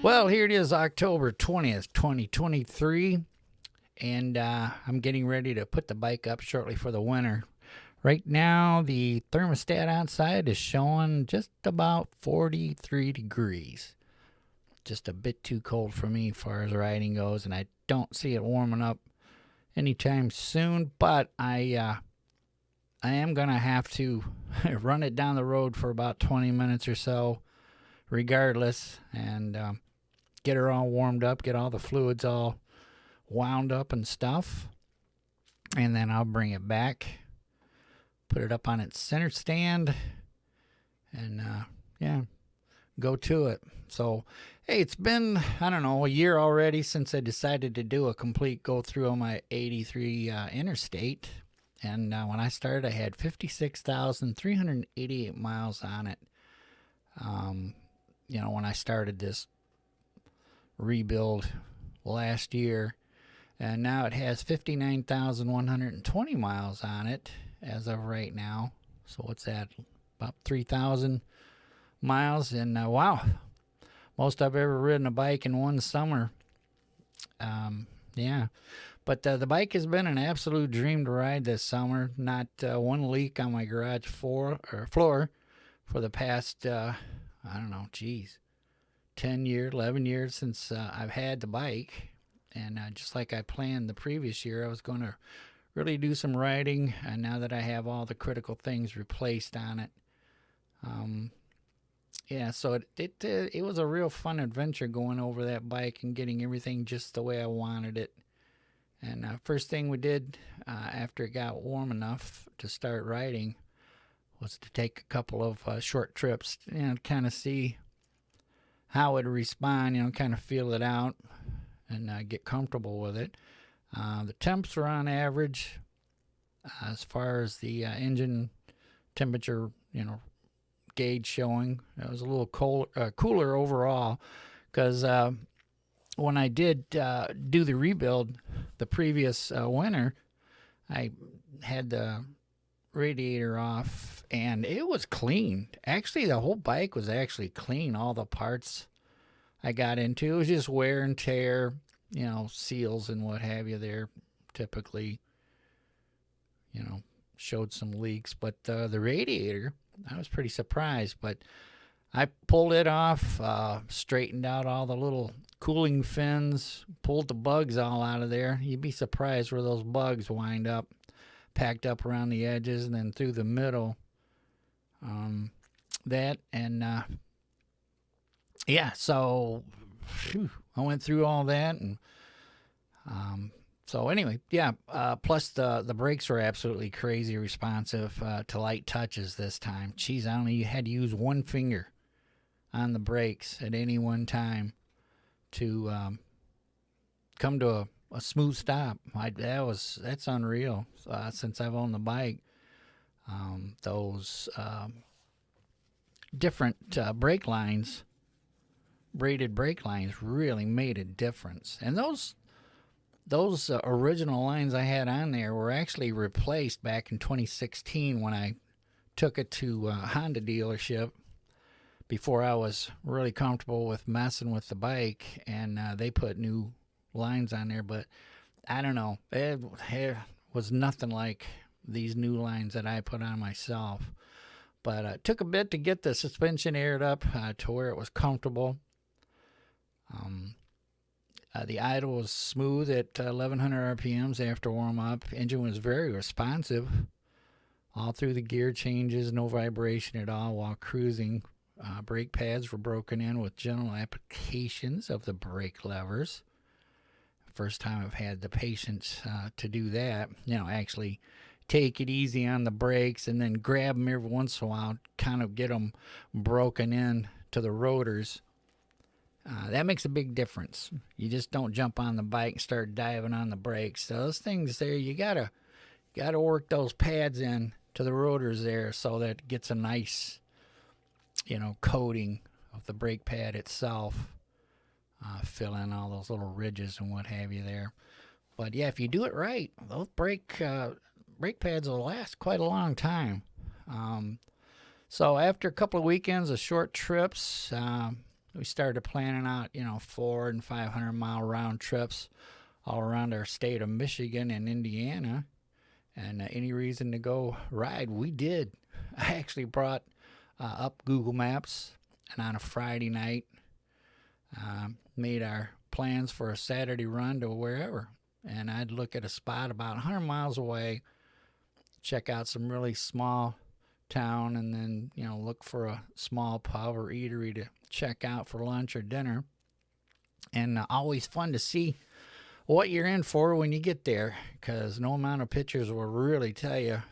Well, here it is, October 20th, 2023, and I'm getting ready to put the bike up shortly for the winter. Right now, the thermostat outside is showing just about 43 degrees. Just a bit too cold for me as far as riding goes, and I don't see it warming up anytime soon, but I am going to have to run it down the road for about 20 minutes or so, regardless, and get her all warmed up, get all the fluids all wound up and stuff, and then I'll bring it back, put it up on its center stand, and go to it. So, hey, it's been, I don't know, a year already since I decided to do a complete go through on my 83 interstate. And when I started, I had 56,388 miles on it. When I started this rebuild last year, and now it has 59,120 miles on it as of right now. So what's that? About 3,000 miles, and wow, most I've ever ridden a bike in one summer. But the bike has been an absolute dream to ride this summer. Not one leak on my garage floor for the past 10 years, 11 years since I've had the bike. And just like I planned the previous year, I was going to really do some riding now that I have all the critical things replaced on it. So it was a real fun adventure going over that bike and getting everything just the way I wanted it. And first thing we did after it got warm enough to start riding was to take a couple of short trips, to kind of see how it would respond, kind of feel it out and get comfortable with it. The temps were on average as far as the engine temperature, gauge showing. It was a little cooler overall because when I did do the rebuild the previous winter, I had the radiator off and it was clean. Actually, the whole bike was actually clean. All the parts I got into, it was just wear and tear, seals and what have you there typically, showed some leaks. But the radiator, I was pretty surprised. But I pulled it off, straightened out all the little cooling fins, pulled the bugs all out of there. You'd be surprised where those bugs wind up, packed up around the edges and then through the middle. So I went through all that, and plus the brakes were absolutely crazy responsive to light touches this time. Geez, I only had to use one finger on the brakes at any one time to come to a smooth stop. That's unreal. Since I've owned the bike, those different brake lines, braided brake lines, really made a difference. And those original lines I had on there were actually replaced back in 2016 when I took it to a Honda dealership before I was really comfortable with messing with the bike, and they put new lines on there. But I don't know, it was nothing like these new lines that I put on myself. But it took a bit to get the suspension aired up to where it was comfortable. The idle was smooth at 1,100 RPMs after warm-up. Engine was very responsive all through the gear changes, no vibration at all while cruising. Brake pads were broken in with general applications of the brake levers. First time I've had the patience to do that. Actually take it easy on the brakes and then grab them every once in a while, kind of get them broken in to the rotors. That makes a big difference. You just don't jump on the bike and start diving on the brakes. So those things there, you gotta work those pads in to the rotors there so that it gets a nice, coating of the brake pad itself. Fill in all those little ridges and what have you there. But yeah, if you do it right, those brake pads will last quite a long time. So after a couple of weekends of short trips, we started planning out, 400 and 500 mile round trips all around our state of Michigan and Indiana. And any reason to go ride, we did. I actually brought up Google Maps, and on a Friday night, made our plans for a Saturday run to wherever. And I'd look at a spot about 100 miles away, check out some really small town, and then, look for a small pub or eatery to check out for lunch or dinner. And always fun to see what you're in for when you get there, because no amount of pictures will really tell you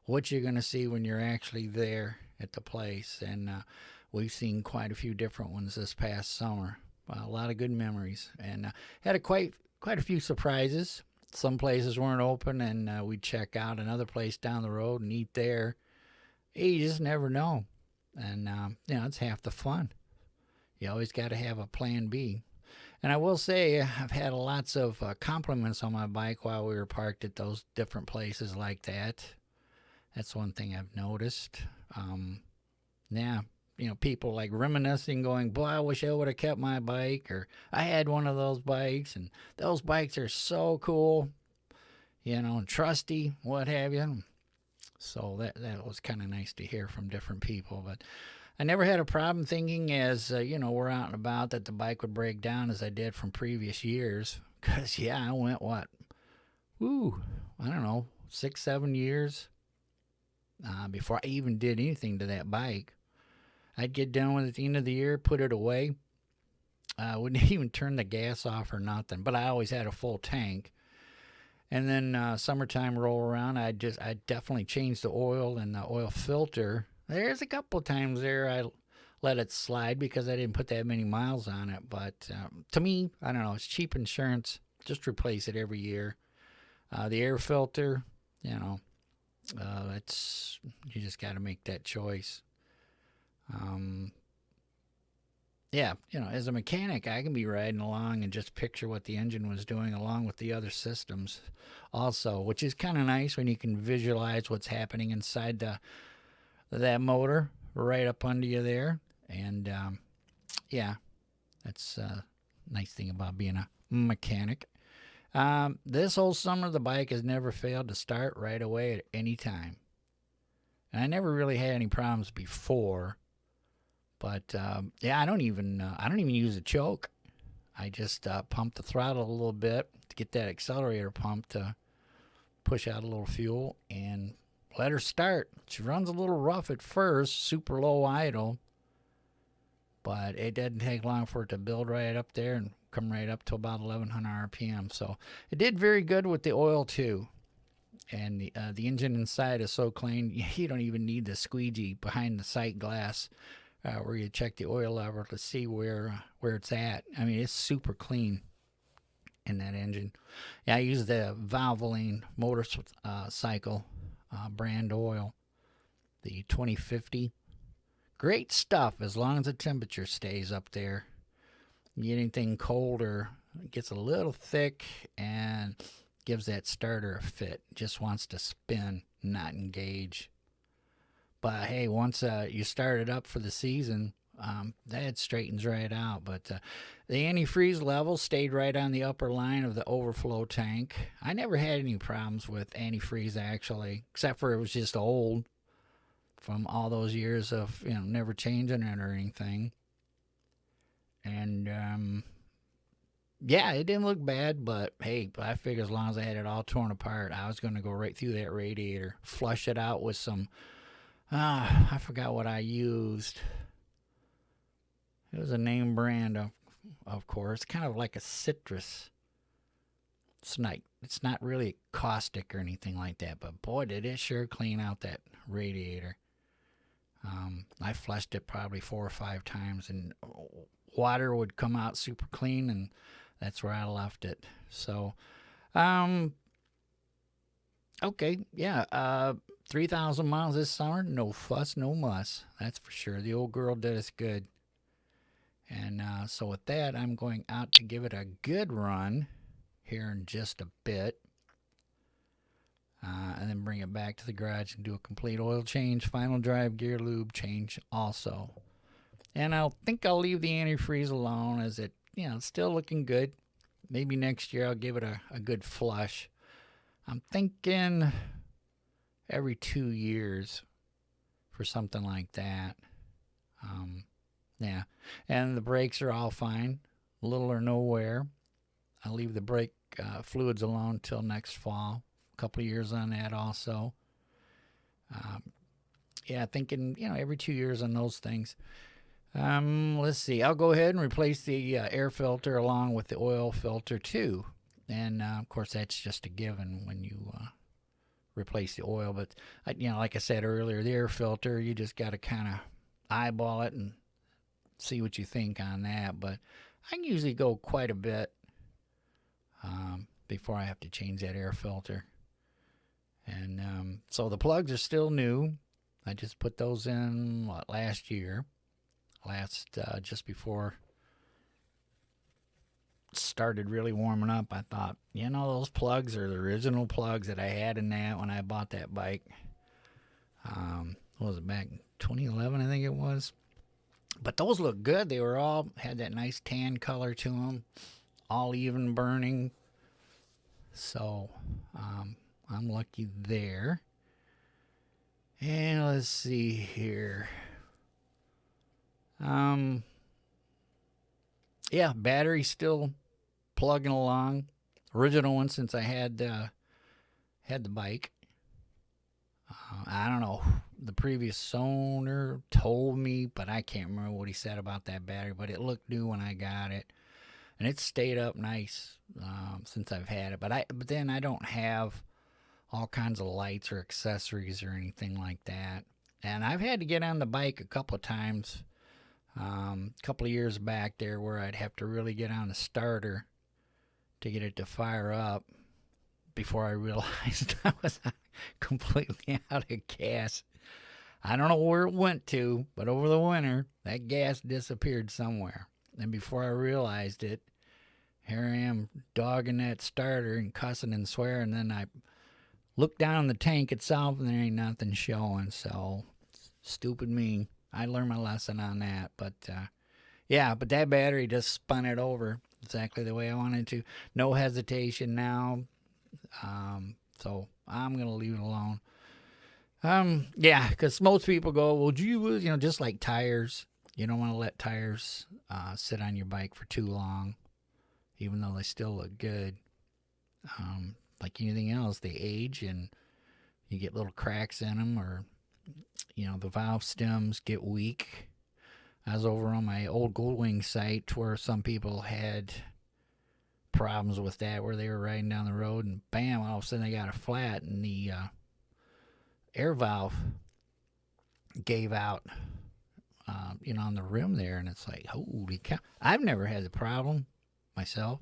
what you're going to see when you're actually there at the place. And we've seen quite a few different ones this past summer. A lot of good memories, and had quite a few surprises. Some places weren't open, and we'd check out another place down the road and eat there. You just never know, and it's half the fun. You always got to have a plan B. And I will say, I've had lots of compliments on my bike while we were parked at those different places like that. That's one thing I've noticed. People like reminiscing, going, boy, I wish I would have kept my bike, or I had one of those bikes, and those bikes are so cool, and trusty, what have you. So that was kind of nice to hear from different people. But I never had a problem thinking as, we're out and about, that the bike would break down as I did from previous years. Because, I went, I don't know, 6-7 years before I even did anything to that bike. I'd get done with it at the end of the year, put it away. I wouldn't even turn the gas off or nothing, but I always had a full tank. And then summertime roll around, I definitely changed the oil and the oil filter. There's a couple of times there I let it slide because I didn't put that many miles on it. But to me, I don't know, it's cheap insurance. Just replace it every year. The air filter, it's you just got to make that choice. As a mechanic, I can be riding along and just picture what the engine was doing along with the other systems also, which is kind of nice when you can visualize what's happening inside that motor right up under you there. And, that's a nice thing about being a mechanic. This whole summer, the bike has never failed to start right away at any time. And I never really had any problems before. But I don't even use a choke. I just pump the throttle a little bit to get that accelerator pump to push out a little fuel and let her start. She runs a little rough at first, super low idle, but it doesn't take long for it to build right up there and come right up to about 1,100 RPM. So it did very good with the oil too. And the engine inside is so clean, you don't even need the squeegee behind the sight glass. Where you check the oil level to see where it's at. I mean, it's super clean in that engine. I use the Valvoline motorcycle brand oil, the 2050. Great stuff as long as the temperature stays up there. You get anything colder, it gets a little thick and gives that starter a fit. Just wants to spin, not engage. But hey, once you start it up for the season, that straightens right out. But the antifreeze level stayed right on the upper line of the overflow tank. I never had any problems with antifreeze, actually, except for it was just old from all those years of never changing it or anything. And it didn't look bad, but hey, I figured as long as I had it all torn apart, I was going to go right through that radiator, flush it out with some. I forgot what I used. It was a name brand, of course, kind of like a citrus. It's not really caustic or anything like that, but boy, did it sure clean out that radiator. I flushed it probably 4 or 5 times, and water would come out super clean, and that's where I left it. So, okay, 3,000 miles this summer, no fuss, no muss. That's for sure. The old girl did us good. And so with that, I'm going out to give it a good run here in just a bit. And then bring it back to the garage and do a complete oil change, final drive gear lube change also. And I think I'll leave the antifreeze alone as it's still looking good. Maybe next year I'll give it a good flush. I'm thinking every 2 years for something like that. Yeah. And the brakes are all fine, little or no wear. I'll leave the brake fluids alone till next fall. A couple of years on that also. Yeah, thinking, every 2 years on those things. Let's see. I'll go ahead and replace the air filter along with the oil filter too. And of course, that's just a given when you replace the oil. But like I said earlier, the air filter, you just got to kind of eyeball it and see what you think on that. But I can usually go quite a bit before I have to change that air filter. And so the plugs are still new. I just put those in last year. Just before it started really warming up, I thought, those plugs are the original plugs that I had in that when I bought that bike. What was it, back in 2011, I think it was? But those look good. They were all, had that nice tan color to them, all even burning. So, I'm lucky there. And let's see here. Yeah, battery's still plugging along. Original one since I had the bike. I don't know. The previous owner told me, but I can't remember what he said about that battery. But it looked new when I got it, and it stayed up nice since I've had it. But then I don't have all kinds of lights or accessories or anything like that. And I've had to get on the bike a couple of times. A couple of years back there where I'd have to really get on the starter to get it to fire up before I realized I was completely out of gas. I don't know where it went to, but over the winter, that gas disappeared somewhere. And before I realized it, here I am dogging that starter and cussing and swearing. And then I looked down the tank itself and there ain't nothing showing. So, stupid me. I learned my lesson on that. But, but that battery just spun it over exactly the way I wanted to. No hesitation now. So I'm going to leave it alone. Because most people go, well, gee whiz, just like tires. You don't want to let tires sit on your bike for too long, even though they still look good. Like anything else, they age and you get little cracks in them, or the valve stems get weak. I was over on my Old Goldwing site where some people had problems with that, where they were riding down the road and bam, all of a sudden they got a flat and the air valve gave out, on the rim there. And it's like, holy cow. I've never had the problem myself,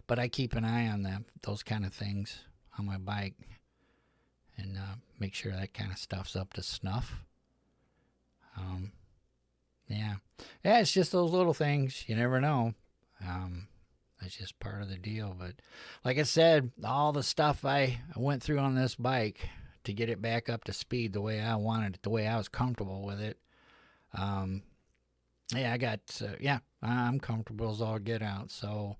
but I keep an eye on those kind of things on my bike and make sure that kind of stuff's up to snuff. It's just those little things. You never know. That's just part of the deal. But like I said, all the stuff I went through on this bike to get it back up to speed the way I wanted it, the way I was comfortable with it. I'm comfortable as all get out. So,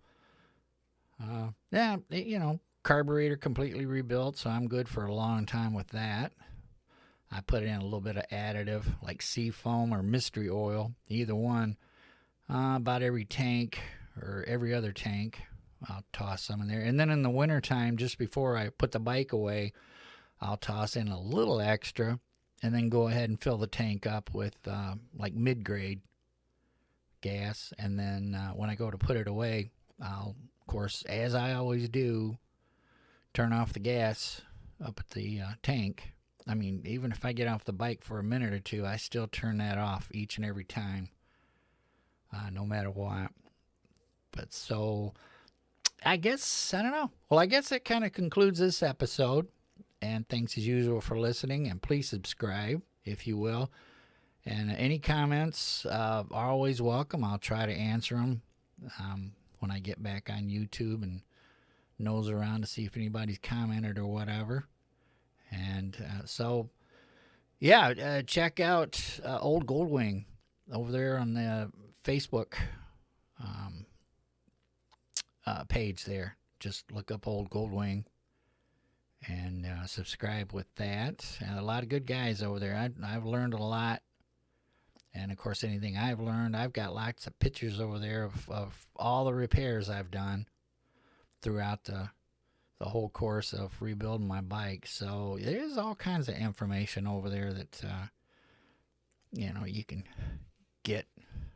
carburetor completely rebuilt, so I'm good for a long time with that. I put in a little bit of additive like seafoam or mystery oil, either one, about every tank or every other tank. I'll toss some in there. And then in the wintertime, just before I put the bike away, I'll toss in a little extra and then go ahead and fill the tank up with like mid-grade gas. And then when I go to put it away, I'll, of course, as I always do, turn off the gas up at the tank. I mean, even if I get off the bike for a minute or two, I still turn that off each and every time, no matter what. But so, I guess, I don't know. Well, I guess that kind of concludes this episode. And thanks as usual for listening. And please subscribe, if you will. And any comments are always welcome. I'll try to answer them when I get back on YouTube and nose around to see if anybody's commented or whatever. And check out Old Goldwing over there on the Facebook page there. Just look up Old Goldwing and subscribe with that. A lot of good guys over there. I've learned a lot. And, of course, anything I've learned, I've got lots of pictures over there of all the repairs I've done throughout the whole course of rebuilding my bike. So there's all kinds of information over there that, you can get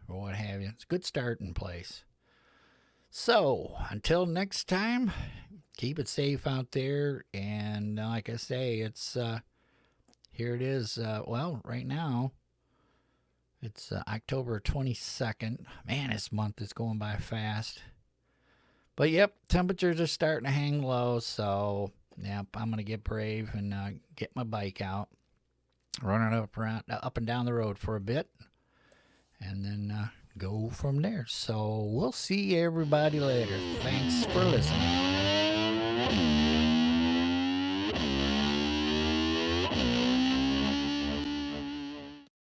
or what have you. It's a good starting place. So until next time, keep it safe out there. And like I say, it's here it is. Right now, it's October 22nd. Man, this month is going by fast. But, yep, temperatures are starting to hang low. So, yep, I'm going to get brave and get my bike out. Run it up and down the road for a bit. And then go from there. So, we'll see everybody later. Thanks for listening.